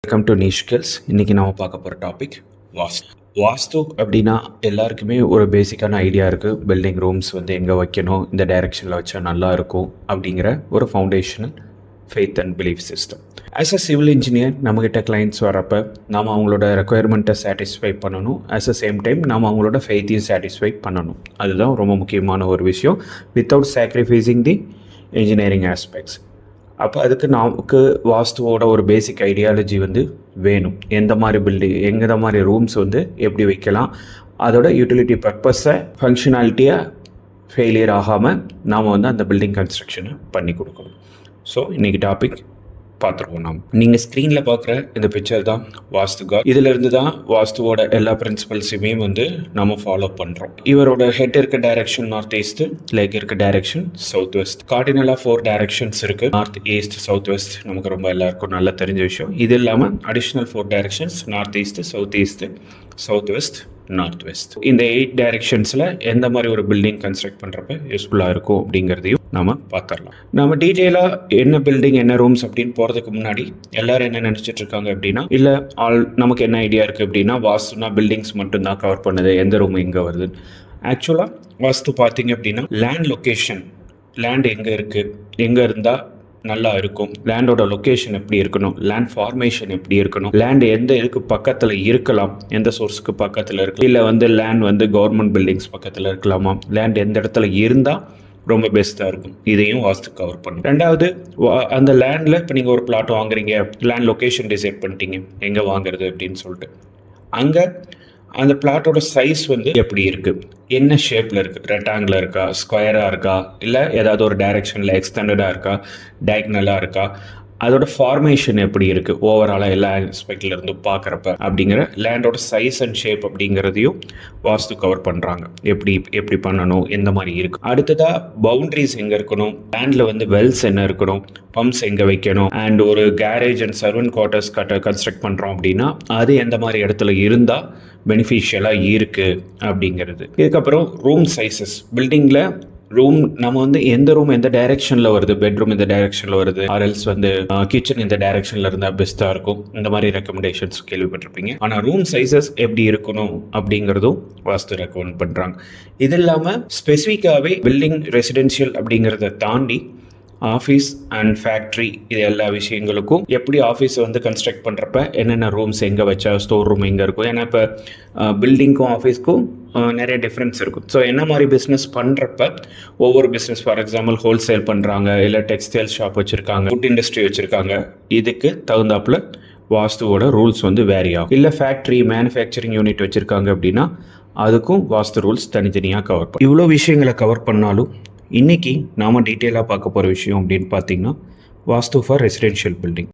Welcome to நிஷ்கல்ஸ். இன்றைக்கி நம்ம பார்க்க போகிற டாபிக் வாஸ்து. வாஸ்து அப்படின்னா எல்லாருக்குமே ஒரு பேசிக்கான ஐடியா இருக்குது. பில்டிங் ரூம்ஸ் வந்து எங்கே வைக்கணும், இந்த டைரெக்ஷனில் வச்சா நல்லா இருக்கும் அப்படிங்கிற ஒரு foundational faith and belief system. As a civil engineer நம்மக்கிட்ட கிளைண்ட்ஸ் வரப்போ நாம் அவங்களோட ரெக்குயர்மெண்ட்டை சாட்டிஸ்ஃபை பண்ணணும். அட் த சேம் டைம் நாம் அவங்களோட ஃபெய்த்தையும் சாட்டிஸ்ஃபை பண்ணணும். அதுதான் ரொம்ப முக்கியமான ஒரு விஷயம், வித்தவுட் சாக்ரிஃபைஸிங் தி இன்ஜினியரிங் ஆஸ்பெக்ட்ஸ். அப்போ அதுக்கு நமக்கு வாஸ்துவோட ஒரு பேசிக் ஐடியாலஜி வந்து வேணும். எந்த மாதிரி பில்டிங், எந்த மாதிரி ரூம்ஸ் வந்து எப்படி வைக்கலாம், அதோட யூட்டிலிட்டி பர்பஸை ஃபங்க்ஷனாலிட்டியாக ஃபெயிலியர் ஆகாமல் நாம் வந்து அந்த பில்டிங் கன்ஸ்ட்ரக்ஷனை பண்ணி கொடுக்கணும். ஸோ இன்றைக்கி டாபிக் பார்த்துருவோம். நீங்கள் ஸ்க்ரீனில் பார்க்குற இந்த பிக்சர் தான் வாஸ்து கார்டு. இதிலிருந்து தான் வாஸ்துவோட எல்லா பிரின்சிபல்ஸுமே வந்து நம்ம ஃபாலோ பண்ணுறோம். இவரோட ஹெட் இருக்க டைரக்ஷன் நார்த் ஈஸ்ட், லெக் இருக்க டைரக்ஷன் சவுத் வெஸ்ட். கார்டினலாக 4 டைரக்ஷன்ஸ் இருக்குது, நார்த் ஈஸ்ட் சவுத் வெஸ்ட். நமக்கு ரொம்ப எல்லாருக்கும் நல்லா தெரிஞ்ச விஷயம். இது இல்லாமல் additional 4 directions, north east, south west, north west. இந்த 8 டைரக்ஷன்ஸில் எந்த மாதிரி ஒரு பில்டிங் கன்ஸ்ட்ரக்ட் பண்ணுறப்ப யூஸ்ஃபுல்லாக இருக்கும் அப்படிங்கிறதையும் நம்ம பார்த்துடலாம். நம்ம டீட்டெயிலாக என்ன பில்டிங் என்ன ரூம்ஸ் அப்படின்னு போகிறதுக்கு முன்னாடி எல்லாரும் என்ன நினச்சிட்டு இருக்காங்க அப்படின்னா, இல்லை நமக்கு என்ன ஐடியா இருக்குது அப்படின்னா, வாஸ்துனா பில்டிங்ஸ் மட்டும்தான் கவர் பண்ணுது, எந்த ரூம் எங்கே வருது. ஆக்சுவலாக வாஸ்து பார்த்தீங்க அப்படின்னா லேண்ட் லொக்கேஷன், லேண்ட் எங்கே இருக்குது, எங்கே இருந்தால் நல்லா இருக்கும், லேண்டோட லொக்கேஷன் எப்படி இருக்கணும், லேண்ட் ஃபார்மேஷன் எப்படி இருக்கணும், லேண்ட் எந்த இதுக்கு பக்கத்தில் இருக்கலாம், எந்த சோர்ஸுக்கு பக்கத்தில் இருக்கலாம், இல்லை வந்து லேண்ட் வந்து கவர்மெண்ட் பில்டிங்ஸ் பக்கத்தில் இருக்கலாமா, லேண்ட் எந்த இடத்துல இருந்தால் ரொம்ப பெஸ்ட்டாக இருக்கும், இதையும் வாஸ்து கவர் பண்ணும். ரெண்டாவது, அந்த லேண்டில் இப்போ நீங்கள் ஒரு பிளாட் வாங்குறீங்க, லேண்ட் லொக்கேஷன் டிசைட் பண்ணிட்டீங்க எங்கே வாங்குறது அப்படின்னு சொல்லிட்டு, அங்கே அந்த பிளாட்டோட சைஸ் வந்து எப்படி இருக்குது, என்ன ஷேப்பில் இருக்குது, ரெக்டாங்கிளாக இருக்கா, ஸ்கொயராக இருக்கா, இல்லை ஏதாவது ஒரு டைரெக்ஷனில் எக்ஸ்டெண்டடாக இருக்கா, டயக்னலாக இருக்கா, அதோட ஃபார்மேஷன் எப்படி இருக்குது ஓவராலாக எல்லா ஆஸ்பெக்டில் இருந்து பார்க்குறப்ப அப்படிங்கிற லேண்டோட சைஸ் அண்ட் ஷேப் அப்படிங்கிறதையும் வாஸ்து கவர் பண்ணுறாங்க. எப்படி பண்ணணும், எந்த மாதிரி இருக்குது. அடுத்ததாக பவுண்ட்ரிஸ் எங்கே இருக்கணும், லேண்டில் வந்து வெல்ஸ் என்ன இருக்கணும், பம்ப்ஸ் எங்கே வைக்கணும், அண்ட் ஒரு garage and servant quarters construct பண்ணுறோம் அப்படின்னா அது எந்த மாதிரி இடத்துல இருந்தால் பெனிஃபிஷியலாக இருக்குது அப்படிங்கிறது. இதுக்கப்புறம் ரூம் சைஸஸ், பில்டிங்கில் ரூம் நம்ம வந்து எந்த ரூம் எந்த டைரக்ஷனில் வருது, பெட்ரூம் எந்த டைரக்ஷனில் வருது, ஆர்எல்ஸ் வந்து கிச்சன் எந்த டைரக்ஷனில் இருந்தால் பெஸ்ட்டாக இருக்கும், இந்த மாதிரி ரெக்கமெண்டேஷன்ஸ் கேள்விப்பட்டிருப்பீங்க. ஆனால் ரூம் சைஸஸ் எப்படி இருக்கணும் அப்படிங்கிறதும் வாஸ்து ரெக்கமெண்ட் பண்ணுறாங்க. இது இல்லாமல் ஸ்பெசிஃபிக்காகவே பில்டிங் ரெசிடென்ஷியல் அப்படிங்கிறத தாண்டி ஆஃபீஸ் அண்ட் ஃபேக்ட்ரி, இது எல்லா விஷயங்களுக்கும் எப்படி ஆஃபீஸை வந்து கன்ஸ்ட்ரக்ட் பண்ணுறப்ப என்னென்ன ரூம்ஸ் எங்கே வச்சா ஸ்டோர் ரூம் எங்கே இருக்கும். ஏன்னா இப்போ பில்டிங்க்கும் ஆஃபீஸ்க்கும் நிறைய டிஃப்ரென்ஸ் இருக்கும். ஸோ என்ன மாதிரி பிஸ்னஸ் பண்ணுறப்ப ஒவ்வொரு பிஸ்னஸ், ஃபார் எக்ஸாம்பிள் ஹோல்சேல் பண்ணுறாங்க, இல்லை டெக்ஸ்டைல் ஷாப் வச்சுருக்காங்க, ஃபுட் இண்டஸ்ட்ரி வச்சுருக்காங்க, இதுக்கு தகுந்தாப்புல வாஸ்துவோட ரூல்ஸ் வந்து வேரி ஆகும். இல்லை ஃபேக்ட்ரி மேனுஃபேக்சரிங் யூனிட் வச்சுருக்காங்க அப்படின்னா அதுக்கும் வாஸ்து ரூல்ஸ் தனித்தனியாக கவர் பண்ணும். இவ்வளோ விஷயங்களை கவர் பண்ணாலும் இன்றைக்கி நாம் டீட்டெயிலாக பார்க்க போகிற விஷயம் அப்படின்னு பார்த்தீங்கன்னா, வாஸ்து ஃபார் ரெசிடென்ஷியல் பில்டிங்.